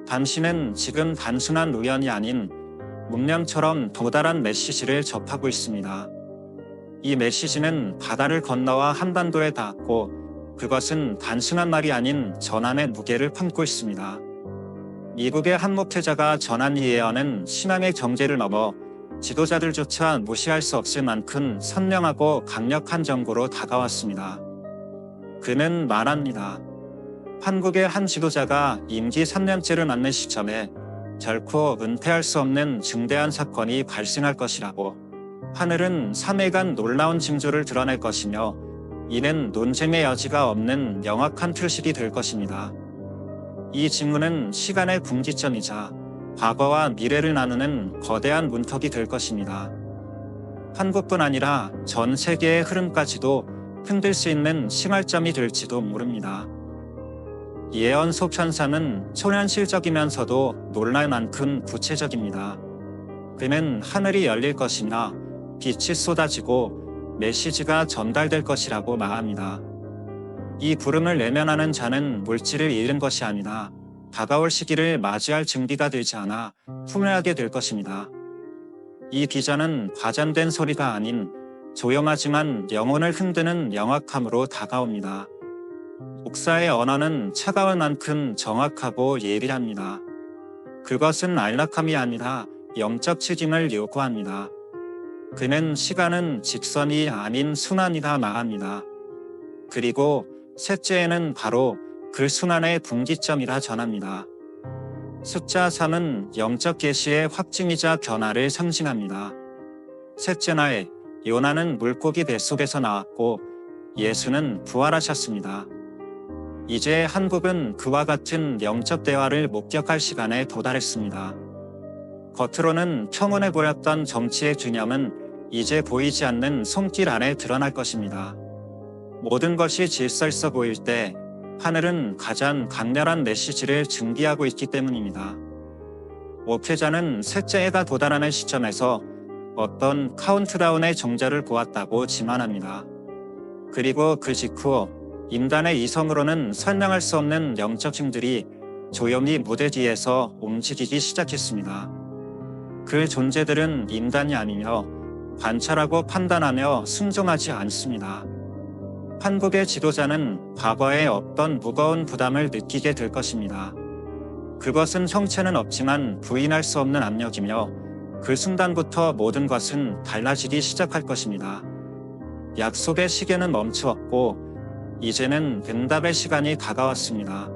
당신은 지금 단순한 우연이 아닌 문명처럼 도달한 메시지를 접하고 있습니다. 이 메시지는 바다를 건너와 한반도에 닿았고 그것은 단순한 말이 아닌 전환의 무게를 품고 있습니다. 미국의 한 목회자가 전한 이 예언은 신앙의 경계를 넘어 지도자들조차 무시할 수 없을 만큼 선명하고 강력한 정보로 다가왔습니다. 그는 말합니다. 한국의 한 지도자가 임기 3년째를 맞는 시점에 결코 은폐할 수 없는 중대한 사건이 발생할 것이라고. 하늘은 3일간 놀라운 징조를 드러낼 것이며 이는 논쟁의 여지가 없는 명확한 표식이 될 것입니다. 이 징후는 시간의 분기점이자 과거와 미래를 나누는 거대한 문턱이 될 것입니다. 한국뿐 아니라 전 세계의 흐름까지도 흔들 수 있는 심할점이 될지도 모릅니다. 예언 속 현상은 초현실적이면서도 놀랄 만큼 구체적입니다. 그는 하늘이 열릴 것이나 빛이 쏟아지고 메시지가 전달될 것이라고 말합니다. 이 부름을 내면하는 자는 물질을 잃은 것이 아니라 다가올 시기를 맞이할 준비가 되지 않아 후회하게 될 것입니다. 이 비전은 과장된 소리가 아닌 조용하지만 영혼을 흔드는 명확함으로 다가옵니다. 목사의 언어는 차가울 만큼 정확하고 예리합니다. 그것은 안락함이 아니라 영적 책임을 요구합니다. 그는 시간은 직선이 아닌 순환이다 말합니다. 그리고 셋째에는 바로 그 순환의 분기점이라 전합니다. 숫자 3은 영적 계시의 확증이자 변화를 상징합니다. 셋째 날 요나는 물고기 뱃속에서 나왔고 예수는 부활하셨습니다. 이제 한국은 그와 같은 영적 대화를 목격할 시간에 도달했습니다. 겉으로는 평온해 보였던 정치의 균형은 이제 보이지 않는 손길 안에 드러날 것입니다. 모든 것이 질서 있어 보일 때 하늘은 가장 강렬한 메시지를 준비하고 있기 때문입니다. 목회자는 셋째 해가 도달하는 시점에서 어떤 카운트다운의 종자를 보았다고 지만합니다. 그리고 그 직후 인간의 이성으로는 설명할 수 없는 영적 힘들이 조용히 무대 뒤에서 움직이기 시작했습니다. 그 존재들은 인간이 아니며 관찰하고 판단하며 순종하지 않습니다. 한국의 지도자는 과거에 없던 무거운 부담을 느끼게 될 것입니다. 그것은 형체는 없지만 부인할 수 없는 압력이며 그 순간부터 모든 것은 달라지기 시작할 것입니다. 약속의 시계는 멈추었고 이제는 응답의 시간이 다가왔습니다.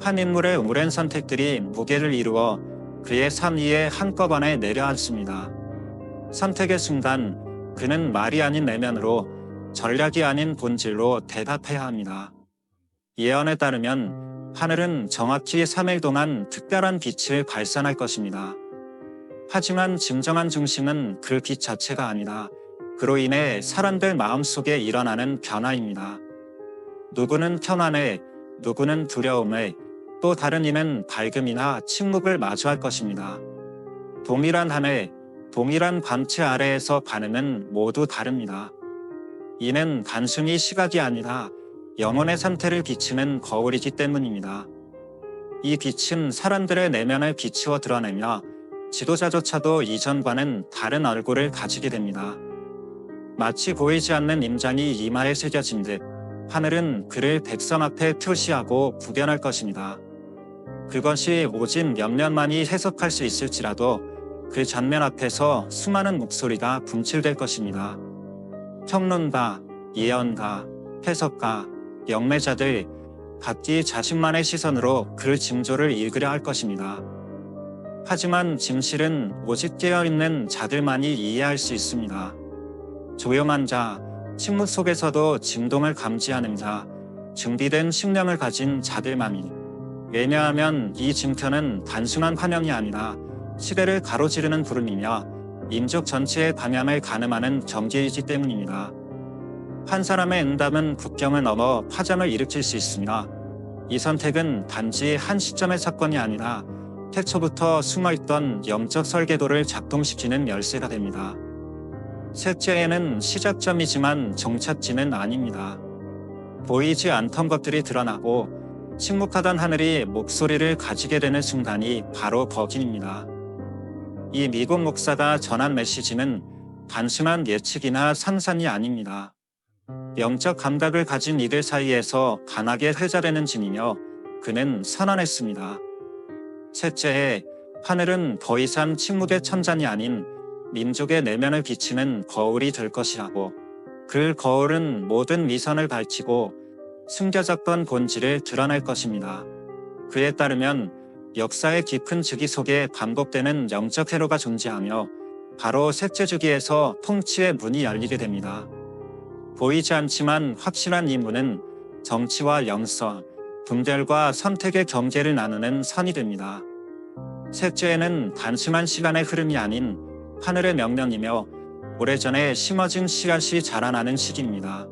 한 인물의 오랜 선택들이 무게를 이루어 그의 삶 위에 한꺼번에 내려앉습니다. 선택의 순간 그는 말이 아닌 내면으로 전략이 아닌 본질로 대답해야 합니다. 예언에 따르면 하늘은 정확히 3일 동안 특별한 빛을 발산할 것입니다. 하지만 진정한 중심은 그 빛 자체가 아니라 그로 인해 사람들 마음속에 일어나는 변화입니다. 누구는 편안해, 누구는 두려움에, 또 다른 이는 밝음이나 침묵을 마주할 것입니다. 동일한 한 해, 동일한 광채 아래에서 반응은 모두 다릅니다. 이는 단순히 시각이 아니라 영혼의 상태를 비추는 거울이기 때문입니다. 이 빛은 사람들의 내면을 비추어 드러내며 지도자조차도 이전과는 다른 얼굴을 가지게 됩니다. 마치 보이지 않는 임장이 이마에 새겨진 듯 하늘은 그를 백성 앞에 표시하고 구별할 것입니다. 그것이 오직 몇몇만이 해석할 수 있을지라도 그 장면 앞에서 수많은 목소리가 분출될 것입니다. 평론가, 예언가, 해석가, 영매자들 각기 자신만의 시선으로 그 징조를 읽으려 할 것입니다. 하지만 진실은 오직 깨어있는 자들만이 이해할 수 있습니다. 조용한 자, 침묵 속에서도 진동을 감지하는 자, 준비된 심령을 가진 자들만이. 왜냐하면 이 징표는 단순한 환영이 아니라 시대를 가로지르는 부름이며 민족 전체의 방향을 가늠하는 경계이기 때문입니다. 한 사람의 응답은 국경을 넘어 파장을 일으킬 수 있으며 이 선택은 단지 한 시점의 사건이 아니라 태초부터 숨어있던 영적 설계도를 작동시키는 열쇠가 됩니다. 셋째에는 시작점이지만 종착지는 아닙니다. 보이지 않던 것들이 드러나고 침묵하던 하늘이 목소리를 가지게 되는 순간이 바로 거기입니다. 이 미국 목사가 전한 메시지는 단순한 예측이나 상상이 아닙니다. 영적 감각을 가진 이들 사이에서 강하게 회자되는 진이며 그는 선언했습니다. 셋째에 하늘은 더 이상 침묵의 천장이 아닌 민족의 내면을 비치는 거울이 될 것이라고. 그 거울은 모든 미선을 밝히고 숨겨졌던 본질을 드러낼 것입니다. 그에 따르면 역사의 깊은 주기 속에 반복되는 영적 회로가 존재하며 바로 셋째 주기에서 통치의 문이 열리게 됩니다. 보이지 않지만 확실한 이 문은 정치와 영성, 분별과 선택의 경계를 나누는 선이 됩니다. 셋째에는 단순한 시간의 흐름이 아닌 하늘의 명령이며 오래전에 심어진 씨앗이 자라나는 시기입니다.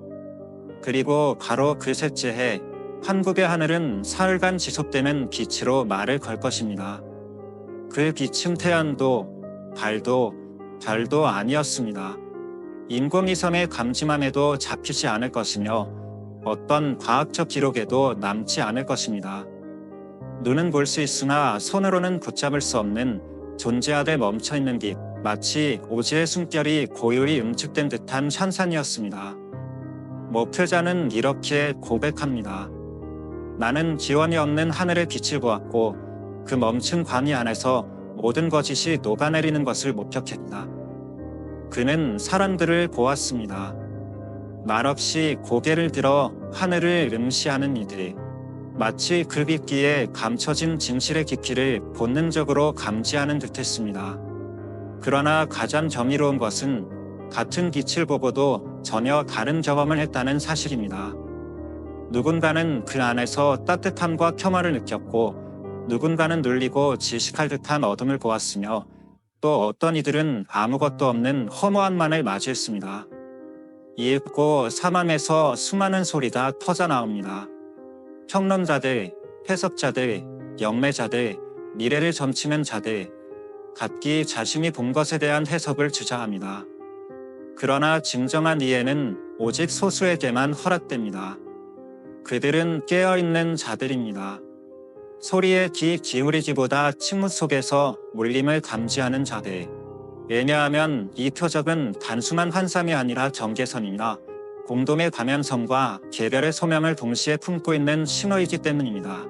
그리고 바로 그 셋째 해 한국의 하늘은 사흘간 지속되는 빛으로 말을 걸 것입니다. 그 빛은 태양도 달도 별도 아니었습니다. 인공위성의 감지망에도 잡히지 않을 것이며 어떤 과학적 기록에도 남지 않을 것입니다. 눈은 볼 수 있으나 손으로는 붙잡을 수 없는 존재하되 멈춰있는 빛, 마치 오지의 숨결이 고요히 응축된 듯한 현상이었습니다. 목회자는 이렇게 고백합니다. 나는 기원이 없는 하늘의 빛을 보았고 그 멈춘 광야 안에서 모든 거짓이 녹아내리는 것을 목격했다. 그는 사람들을 보았습니다. 말없이 고개를 들어 하늘을 응시하는 이들. 마치 그 깊이에 감춰진 진실의 깊이를 본능적으로 감지하는 듯했습니다. 그러나 가장 경이로운 것은 같은 빛을 보고도 전혀 다른 경험을 했다는 사실입니다. 누군가는 그 안에서 따뜻함과 폄하를 느꼈고 누군가는 눌리고 질식할 듯한 어둠을 보았으며 또 어떤 이들은 아무것도 없는 허무함만을 맞이했습니다. 이윽고 사망에서 수많은 소리가 터져나옵니다. 평론자들, 해석자들, 영매자들, 미래를 점치는 자들, 각기 자신이 본 것에 대한 해석을 주장합니다. 그러나 진정한 이해는 오직 소수에게만 허락됩니다. 그들은 깨어있는 자들입니다. 소리에 귀 기울이기보다 침묵 속에서 울림을 감지하는 자들. 왜냐하면 이 표적은 단순한 환상이 아니라 경계선이나 공동의 가면성과 개별의 소명을 동시에 품고 있는 신호이기 때문입니다.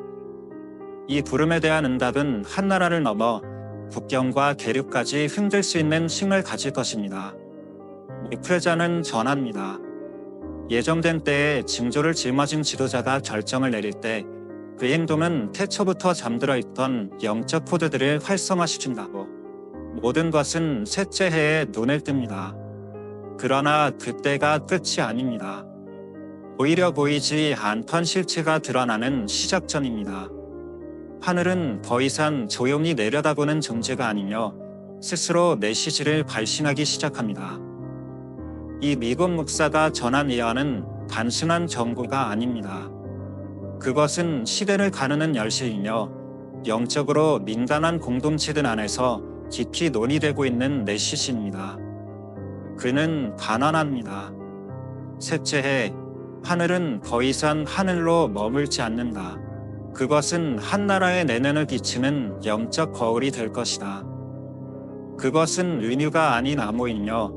이 부름에 대한 응답은 한 나라를 넘어 국경과 대륙까지 흔들 수 있는 힘을 가질 것입니다. 목회자는 전합니다. 예정된 때에 징조를 짊어진 지도자가 결정을 내릴 때 그 행동은 태초부터 잠들어 있던 영적 코드들을 활성화시킨다고. 모든 것은 셋째 해에 눈을 뜹니다. 그러나 그때가 끝이 아닙니다. 오히려 보이지 않던 실체가 드러나는 시작점입니다. 하늘은 더 이상 조용히 내려다보는 존재가 아니며 스스로 메시지를 발신하기 시작합니다. 이 미국 목사가 전한 예언은 단순한 정보가 아닙니다. 그것은 시대를 가르는 열쇠이며 영적으로 민감한 공동체들 안에서 깊이 논의되고 있는 메시지입니다. 그는 단언합니다. 셋째 해, 하늘은 더 이상 하늘로 머물지 않는다. 그것은 한 나라의 내면을 비치는 영적 거울이 될 것이다. 그것은 은유가 아닌 암호이며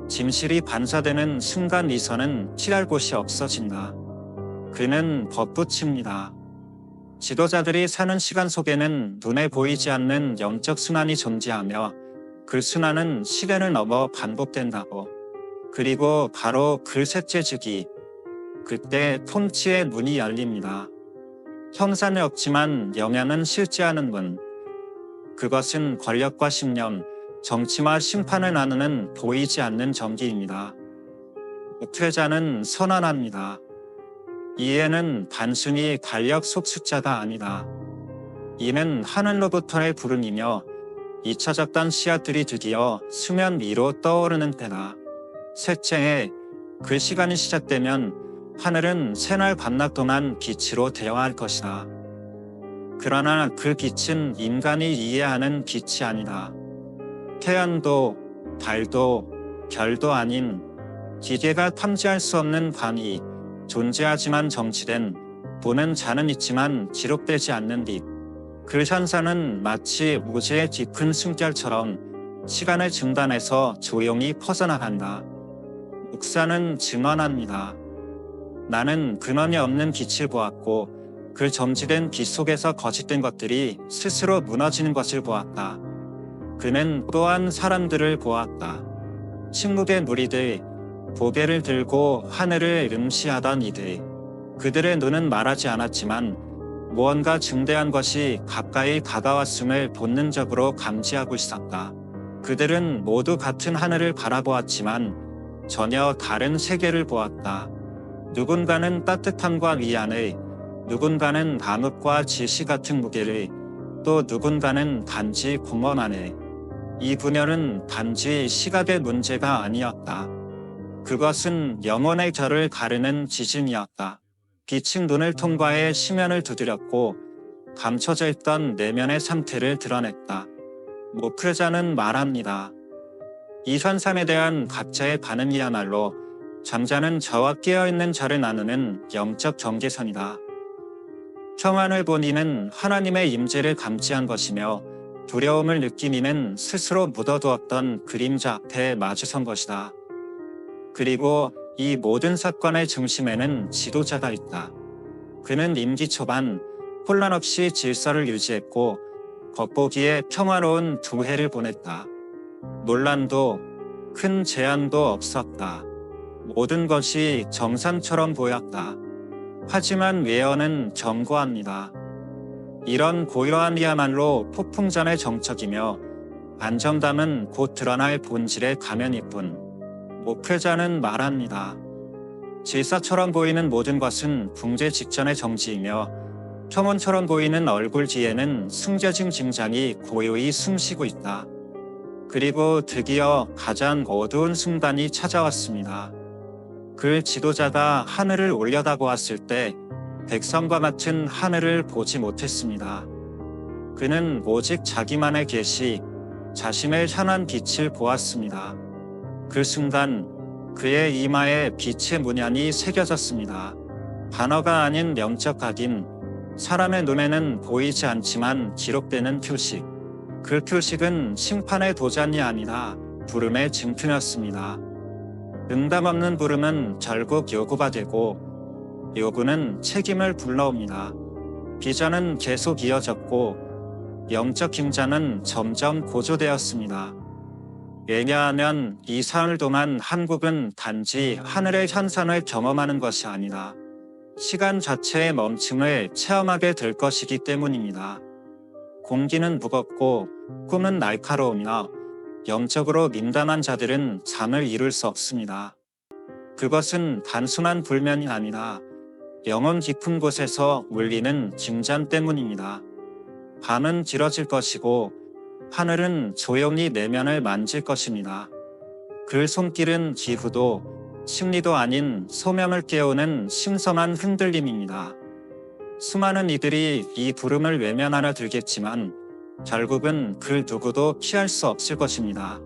진실이 반사되는 순간 이선은 피할 곳이 없어진다. 그는 덧붙입니다. 지도자들이 사는 시간 속에는 눈에 보이지 않는 영적 순환이 존재하며 그 순환은 시대를 넘어 반복된다고. 그리고 바로 그 셋째 주기, 그때 통치의 문이 열립니다. 형상은 없지만 영향은 실제하는 문. 그것은 권력과 신념, 정치와 심판을 나누는 보이지 않는 전기입니다. 목회자는 선언합니다. 이해는 단순히 달력 속 숫자가 아니다. 이는 하늘로부터의 부름이며 잊혀졌던 씨앗들이 드디어 수면 위로 떠오르는 때다. 셋째에 그 시간이 시작되면 하늘은 새날 밤낮 동안 빛으로 대화할 것이다. 그러나 그 빛은 인간이 이해하는 빛이 아니다. 태양도 달도 별도 아닌 기계가 탐지할 수 없는 광이 존재하지만 정치된 보는 자는 있지만 기록되지 않는 빛. 그 현상은 마치 우주의 깊은 숨결처럼 시간의 중단에서 조용히 퍼져나간다. 묵사는 증언합니다. 나는 근원이 없는 빛을 보았고 그 점지된 빛 속에서 거짓된 것들이 스스로 무너지는 것을 보았다. 그는 또한 사람들을 보았다. 침묵의 무리들, 보배를 들고 하늘을 응시하던 이들. 그들의 눈은 말하지 않았지만 무언가 중대한 것이 가까이 다가왔음을 본능적으로 감지하고 있었다. 그들은 모두 같은 하늘을 바라보았지만 전혀 다른 세계를 보았다. 누군가는 따뜻함과 위안을, 누군가는 암흑과 지시 같은 무게를, 또 누군가는 단지 공허만을. 이 분열은 단지 시각의 문제가 아니었다. 그것은 영혼의 결을 가르는 지진이었다. 빛은 눈을 통과해 심연을 두드렸고 감춰져 있던 내면의 상태를 드러냈다. 목회자는 말합니다. 이 현상에 대한 각자의 반응이야말로 잠자는 저와 깨어있는 저를 나누는 영적 경계선이다. 평안을 본 이는 하나님의 임재를 감지한 것이며 두려움을 느낀 이는 스스로 묻어두었던 그림자 앞에 마주선 것이다. 그리고 이 모든 사건의 중심에는 지도자가 있다. 그는 임기 초반 혼란 없이 질서를 유지했고 겉보기에 평화로운 두 해를 보냈다. 논란도 큰 제한도 없었다. 모든 것이 정상처럼 보였다. 하지만 외연은 경고합니다. 이런 고요함이야말로 폭풍전의 정적이며 안정감은 곧 드러날 본질의 가면일 뿐. 목회자는 말합니다. 질서처럼 보이는 모든 것은 붕괴 직전의 정지이며 평온처럼 보이는 얼굴 뒤에는 숨겨진 심장이 고요히 숨쉬고 있다. 그리고 드디어 가장 어두운 순간이 찾아왔습니다. 그 지도자가 하늘을 올려다보았을 때 백성과 같은 하늘을 보지 못했습니다. 그는 오직 자기만의 계시, 자신을 향한 빛을 보았습니다. 그 순간 그의 이마에 빛의 문양이 새겨졌습니다. 단어가 아닌 영적 각인, 사람의 눈에는 보이지 않지만 기록되는 표식. 그 표식은 심판의 도전이 아니라 부름의 징표였습니다. 응답 없는 부름은 결국 요구가 되고 요구는 책임을 불러옵니다. 비전은 계속 이어졌고 영적 긴장은 점점 고조되었습니다. 왜냐하면 이 사흘 동안 한국은 단지 하늘의 현상을 경험하는 것이 아니라 시간 자체의 멈춤을 체험하게 될 것이기 때문입니다. 공기는 무겁고 꿈은 날카로우며 영적으로 민감한 자들은 잠을 이룰 수 없습니다. 그것은 단순한 불면이 아니라 영혼 깊은 곳에서 울리는 긴장 때문입니다. 밤은 길어질 것이고 하늘은 조용히 내면을 만질 것입니다. 그 손길은 기후도 심리도 아닌 소명을 깨우는 신성한 흔들림입니다. 수많은 이들이 이 부름을 외면하려 들겠지만 결국은 그 누구도 피할 수 없을 것입니다.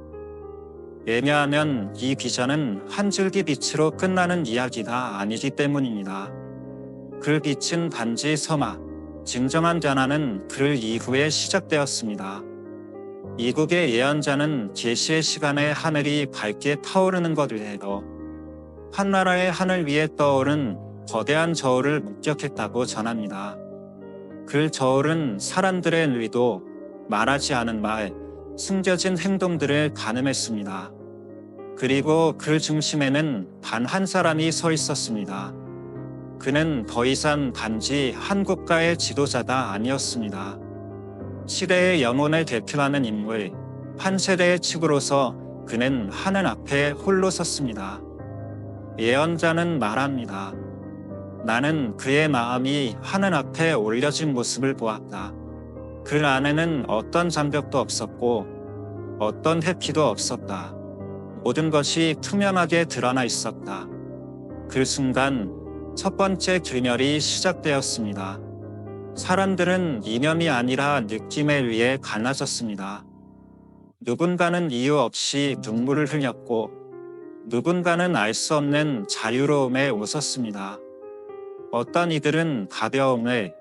왜냐하면 이 비전은 한 줄기 빛으로 끝나는 이야기가 아니기 때문입니다. 그 빛은 단지 서막, 진정한 변화는 그 이후에 시작되었습니다. 이국의 예언자는 계시의 시간에 하늘이 밝게 타오르는 것 외에도 한 나라의 하늘 위에 떠오른 거대한 저울을 목격했다고 전합니다. 그 저울은 사람들의 의도, 말하지 않은 말, 숨겨진 행동들을 가늠했습니다. 그리고 그 중심에는 단 한 사람이 서 있었습니다. 그는 더 이상 단지 한 국가의 지도자가 아니었습니다. 시대의 영혼을 대표하는 인물, 한 세대의 축으로서 그는 하늘 앞에 홀로 섰습니다. 예언자는 말합니다. 나는 그의 마음이 하늘 앞에 올려진 모습을 보았다. 그 안에는 어떤 장벽도 없었고 어떤 해피도 없었다. 모든 것이 투명하게 드러나 있었다. 그 순간 첫 번째 균열이 시작되었습니다. 사람들은 이념이 아니라 느낌에 의해 갈라졌습니다. 누군가는 이유 없이 눈물을 흘렸고 누군가는 알 수 없는 자유로움에 웃었습니다. 어떤 이들은 가벼움을,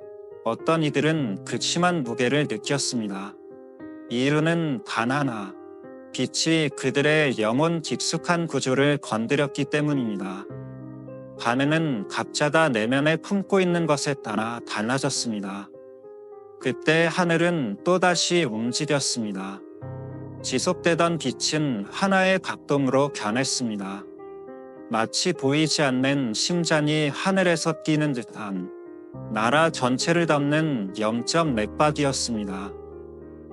어떤 이들은 극심한 무게를 느꼈습니다. 이유는 단 하나, 빛이 그들의 영혼 깊숙한 구조를 건드렸기 때문입니다. 밤에는 각자가 내면에 품고 있는 것에 따라 달라졌습니다. 그때 하늘은 또다시 움직였습니다. 지속되던 빛은 하나의 각동으로 변했습니다. 마치 보이지 않는 심장이 하늘에서 뛰는 듯한 나라 전체를 덮는 영적 맥박이었습니다.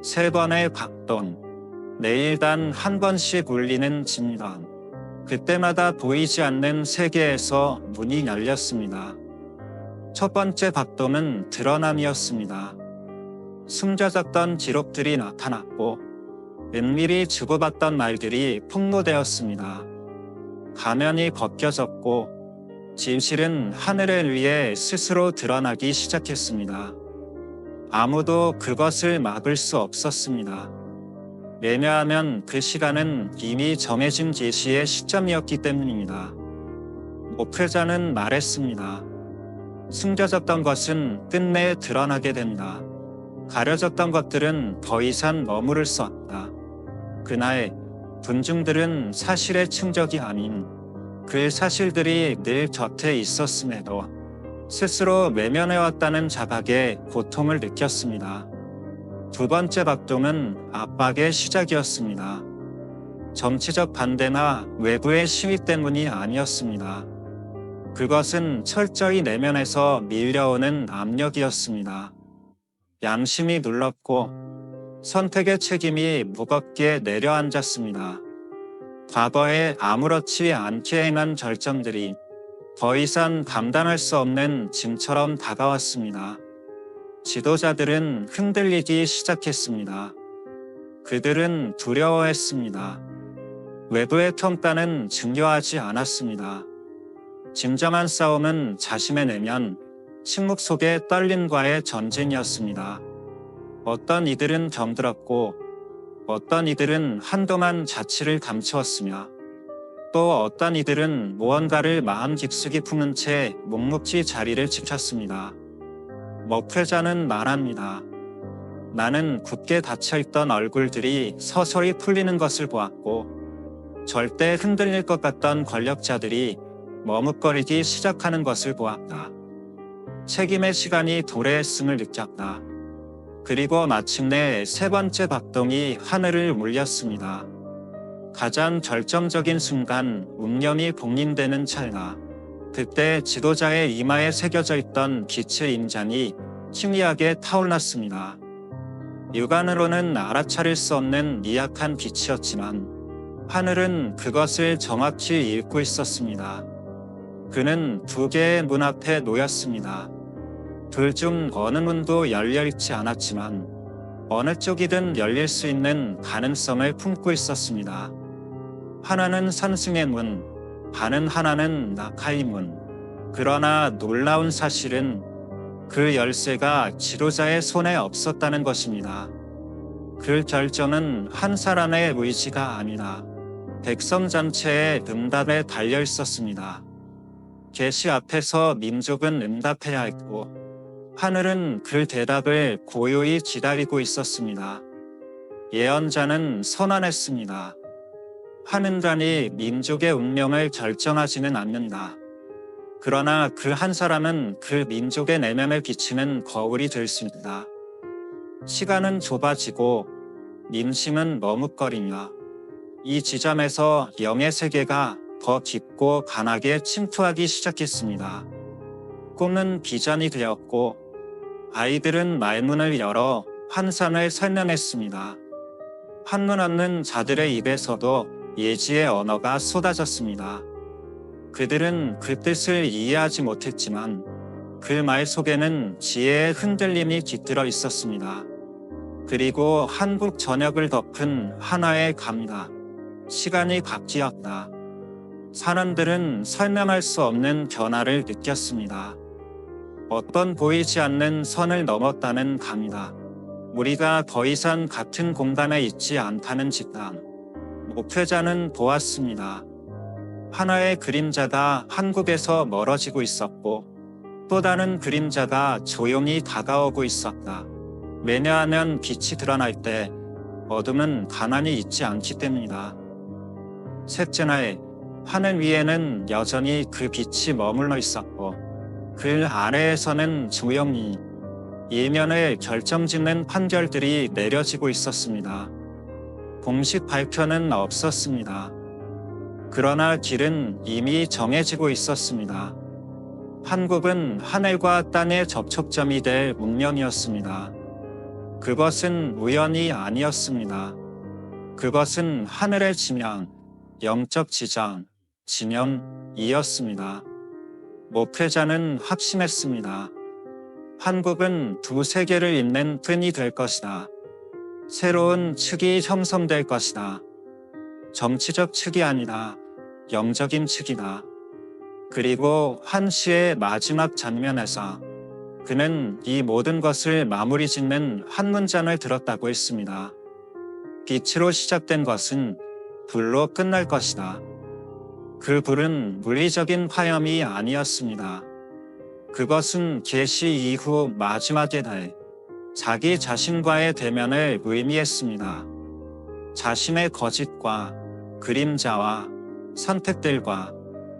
3번의 각동, 매일 단 한 번씩 울리는 진단. 그때마다 보이지 않는 세계에서 문이 열렸습니다. 첫 번째 박동은 드러남이었습니다. 숨겨졌던 기록들이 나타났고 은밀히 주고받던 말들이 폭로되었습니다. 가면이 벗겨졌고 진실은 하늘을 위해 스스로 드러나기 시작했습니다. 아무도 그것을 막을 수 없었습니다. 왜냐하면 그 시간은 이미 정해진 계시의 시점이었기 때문입니다. 목회자는 말했습니다. 숨겨졌던 것은 끝내 드러나게 된다. 가려졌던 것들은 더 이상 머무를 수 없다. 그날 군중들은 사실의 충격이 아닌 그 사실들이 늘 곁에 있었음에도 스스로 외면해왔다는 자각의 고통을 느꼈습니다. 두 번째 박동은 압박의 시작이었습니다. 정치적 반대나 외부의 시위 때문이 아니었습니다. 그것은 철저히 내면에서 밀려오는 압력이었습니다. 양심이 눌렀고 선택의 책임이 무겁게 내려앉았습니다. 과거에 아무렇지 않게 행한 결정들이 더 이상 감당할 수 없는 짐처럼 다가왔습니다. 지도자들은 흔들리기 시작했습니다. 그들은 두려워했습니다. 외부의 평가는 중요하지 않았습니다. 진정한 싸움은 자신의 내면, 침묵 속의 떨림과의 전쟁이었습니다. 어떤 이들은 병들었고 어떤 이들은 한동안 자취를 감추었으며 또 어떤 이들은 무언가를 마음 깊숙이 품은 채 묵묵히 자리를 지켰습니다. 목회자는 말합니다. 나는 굳게 닫혀있던 얼굴들이 서서히 풀리는 것을 보았고 절대 흔들릴 것 같던 권력자들이 머뭇거리기 시작하는 것을 보았다. 책임의 시간이 도래했음을 느꼈다. 그리고 마침내 3번째 박동이 하늘을 울렸습니다. 가장 결정적인 순간 운명이 봉인되는 찰나. 그때 지도자의 이마에 새겨져 있던 빛의 임장이 희미하게 타올랐습니다. 육안으로는 알아차릴 수 없는 미약한 빛이었지만 하늘은 그것을 정확히 읽고 있었습니다. 그는 2개의 문 앞에 놓였습니다. 둘 중 어느 문도 열려있지 않았지만 어느 쪽이든 열릴 수 있는 가능성을 품고 있었습니다. 하나는 산승의 문, 다른 하나는 낙하의 문. 그러나 놀라운 사실은 그 열쇠가 지도자의 손에 없었다는 것입니다. 그 결정은 한 사람의 의지가 아니라 백성 전체의 응답에 달려 있었습니다. 계시 앞에서 민족은 응답해야 했고 하늘은 그 대답을 고요히 기다리고 있었습니다. 예언자는 선언했습니다. 한 인간이 민족의 운명을 결정하지는 않는다. 그러나 그 한 사람은 그 민족의 내면을 비치는 거울이 될 수 있다. 시간은 좁아지고 민심은 머뭇거리며 이 지점에서 영의 세계가 더 깊고 강하게 침투하기 시작했습니다. 꿈은 비전이 되었고 아이들은 말문을 열어 환상을 설명했습니다. 한문 없는 자들의 입에서도 예지의 언어가 쏟아졌습니다. 그들은 그 뜻을 이해하지 못했지만 그 말 속에는 지혜의 흔들림이 깃들어 있었습니다. 그리고 한국 전역을 덮은 하나의 감각, 시간이 바뀌었다. 사람들은 설명할 수 없는 변화를 느꼈습니다. 어떤 보이지 않는 선을 넘었다는 감각, 우리가 더 이상 같은 공간에 있지 않다는 직감. 목회자는 보았습니다. 하나의 그림자가 한국에서 멀어지고 있었고 또 다른 그림자가 조용히 다가오고 있었다. 왜냐하면 빛이 드러날 때 어둠은 가만히 있지 않기 때문이다. 셋째나 하늘 위에는 여전히 그 빛이 머물러 있었고 그 아래에서는 조용히 이면을 결정짓는 판결들이 내려지고 있었습니다. 공식 발표는 없었습니다. 그러나 길은 이미 정해지고 있었습니다. 한국은 하늘과 땅의 접촉점이 될 운명이었습니다. 그것은 우연이 아니었습니다. 그것은 하늘의 지명, 영적 지정, 진영이었습니다. 목회자는 확신했습니다. 한국은 두 세계를 잇는 끈이 될 것이다. 새로운 측이 형성될 것이다. 정치적 측이 아니라 영적인 측이다. 그리고 한 시의 마지막 장면에서 그는 이 모든 것을 마무리 짓는 한 문장을 들었다고 했습니다. 빛으로 시작된 것은 불로 끝날 것이다. 그 불은 물리적인 화염이 아니었습니다. 그것은 계시 이후 마지막의 날, 자기 자신과의 대면을 의미했습니다. 자신의 거짓과 그림자와 선택들과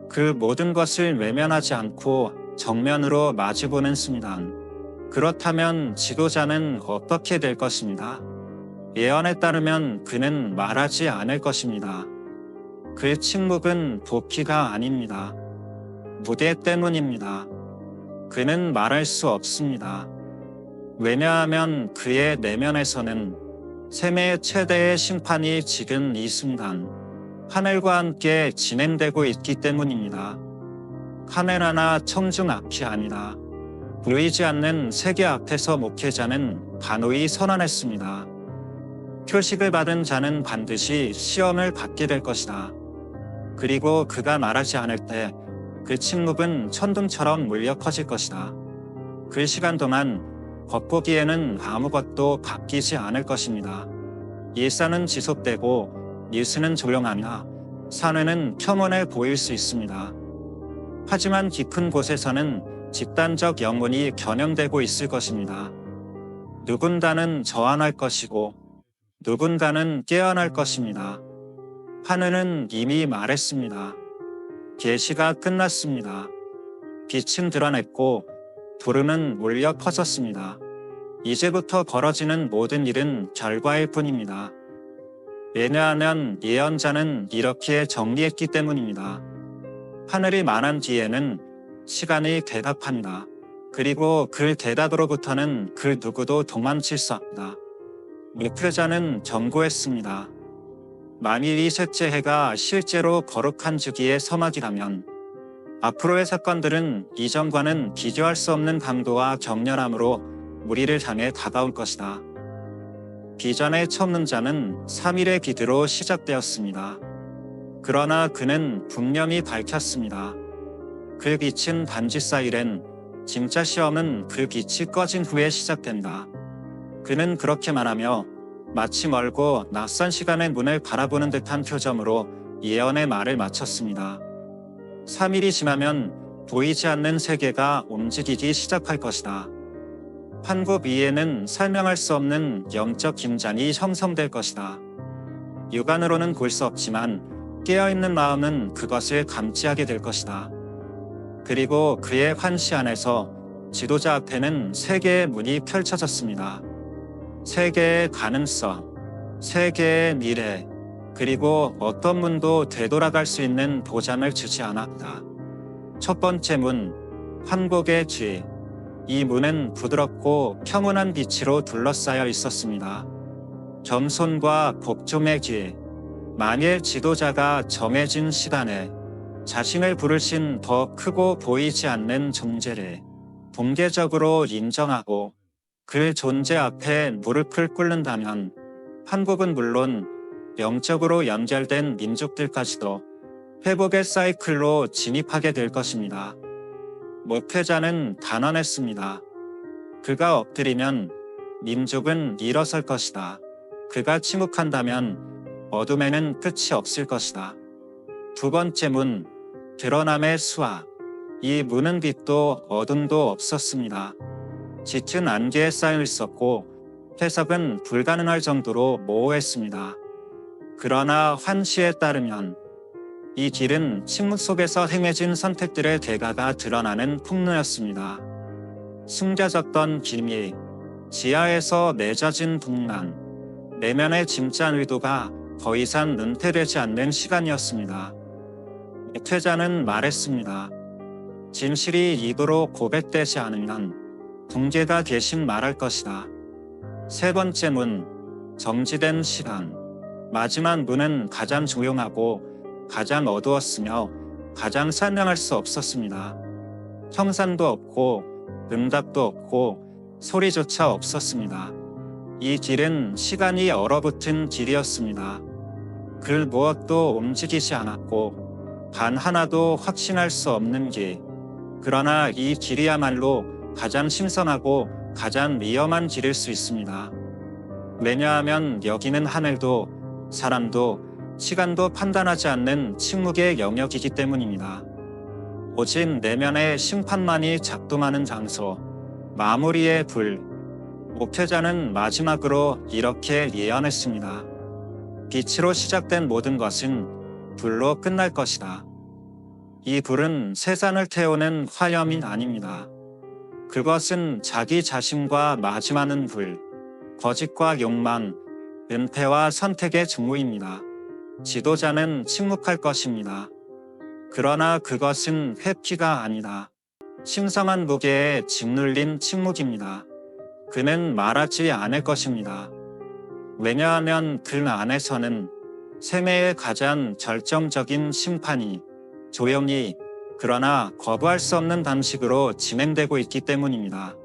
그 모든 것을 외면하지 않고 정면으로 마주보는 순간, 그렇다면 지도자는 어떻게 될 것입니다. 예언에 따르면 그는 말하지 않을 것입니다. 그 침묵은 도끼가 아닙니다. 무대 때문입니다. 그는 말할 수 없습니다. 왜냐하면 그의 내면에서는 셈의 최대의 심판이 지금 이 순간 하늘과 함께 진행되고 있기 때문입니다. 카메라나 청중 앞이 아니라 보이지 않는 세계 앞에서 목회자는 단호히 선언했습니다. 표식을 받은 자는 반드시 시험을 받게 될 것이다. 그리고 그가 말하지 않을 때 그 침묵은 천둥처럼 물려 커질 것이다. 그 시간 동안 겉보기에는 아무것도 바뀌지 않을 것입니다. 일상은 지속되고 뉴스는 조용하며 사회는 평온해 보일 수 있습니다. 하지만 깊은 곳에서는 집단적 영혼이 겨냥되고 있을 것입니다. 누군가는 저항할 것이고 누군가는 깨어날 것입니다. 하늘은 이미 말했습니다. 계시가 끝났습니다. 빛은 드러냈고 불은 울려 퍼졌습니다. 이제부터 벌어지는 모든 일은 결과일 뿐입니다. 왜냐하면 예언자는 이렇게 정리했기 때문입니다. 하늘이 말한 뒤에는 시간이 대답한다. 그리고 그 대답으로부터는 그 누구도 도망칠 수 없다. 목회자는 경고했습니다. 만일 이 셋째 해가 실제로 거룩한 주기의 서막이라면 앞으로의 사건들은 이전과는 비교할 수 없는 강도와 격렬함으로 우리를 향해 다가올 것이다. 비전의 첫 문자는 3일의 기드로 시작되었습니다. 그러나 그는 분명히 밝혔습니다. 그 빛은 단지 쌓이랜 진짜 시험은 그 빛이 꺼진 후에 시작된다. 그는 그렇게 말하며 마치 멀고 낯선 시간의 문을 바라보는 듯한 표정으로 예언의 말을 마쳤습니다. 3일이 지나면 보이지 않는 세계가 움직이기 시작할 것이다. 한국 위에는 설명할 수 없는 영적 긴장이 형성될 것이다. 육안으로는 볼 수 없지만 깨어있는 마음은 그것을 감지하게 될 것이다. 그리고 그의 환시 안에서 지도자 앞에는 세계의 문이 펼쳐졌습니다. 세계의 가능성, 세계의 미래, 그리고 어떤 문도 되돌아갈 수 있는 보장을 주지 않았다. 첫 번째 문, 한국의 죄. 이 문은 부드럽고 평온한 빛으로 둘러싸여 있었습니다. 겸손과 복종의 길. 만일 지도자가 정해진 시간에 자신을 부르신 더 크고 보이지 않는 존재를 공개적으로 인정하고 그 존재 앞에 무릎을 꿇는다면 한국은 물론 영적으로 연결된 민족들까지도 회복의 사이클로 진입하게 될 것입니다. 목회자는 단언했습니다. 그가 엎드리면 민족은 일어설 것이다. 그가 침묵한다면 어둠에는 끝이 없을 것이다. 두 번째 문, 드러남의 수학. 이 문은 빛도 어둠도 없었습니다. 짙은 안개에 쌓여 있었고 해석은 불가능할 정도로 모호했습니다. 그러나 환시에 따르면 이 길은 침묵 속에서 행해진 선택들의 대가가 드러나는 풍로였습니다. 숨겨졌던 비밀, 지하에서 맺어진 분란, 내면의 짐짠 의도가 더 이상 은폐되지 않는 시간이었습니다. 퇴자는 말했습니다. 진실이 입으로 고백되지 않으면 붕괴가 대신 말할 것이다. 세 번째 문, 정지된 시간. 마지막 문은 가장 조용하고 가장 어두웠으며 가장 설명할 수 없었습니다. 형상도 없고 응답도 없고 소리조차 없었습니다. 이 길은 시간이 얼어붙은 길이었습니다. 그 무엇도 움직이지 않았고 단 하나도 확신할 수 없는 길. 그러나 이 길이야말로 가장 신선하고 가장 위험한 길일 수 있습니다. 왜냐하면 여기는 하늘도 사람도 시간도 판단하지 않는 침묵의 영역이기 때문입니다. 오직 내면의 심판만이 작동하는 장소, 마무리의 불. 목회자는 마지막으로 이렇게 예언했습니다. 빛으로 시작된 모든 것은 불로 끝날 것이다. 이 불은 세상을 태우는 화염이 아닙니다. 그것은 자기 자신과 마주하는 불, 거짓과 욕망, 은폐와 선택의 증오입니다. 지도자는 침묵할 것입니다. 그러나 그것은 회피가 아니다. 심성한 무게에 짓눌린 침묵입니다. 그는 말하지 않을 것입니다. 왜냐하면 그 안에서는 생애의 가장 절정적인 심판이 조용히 그러나 거부할 수 없는 방식으로 진행되고 있기 때문입니다.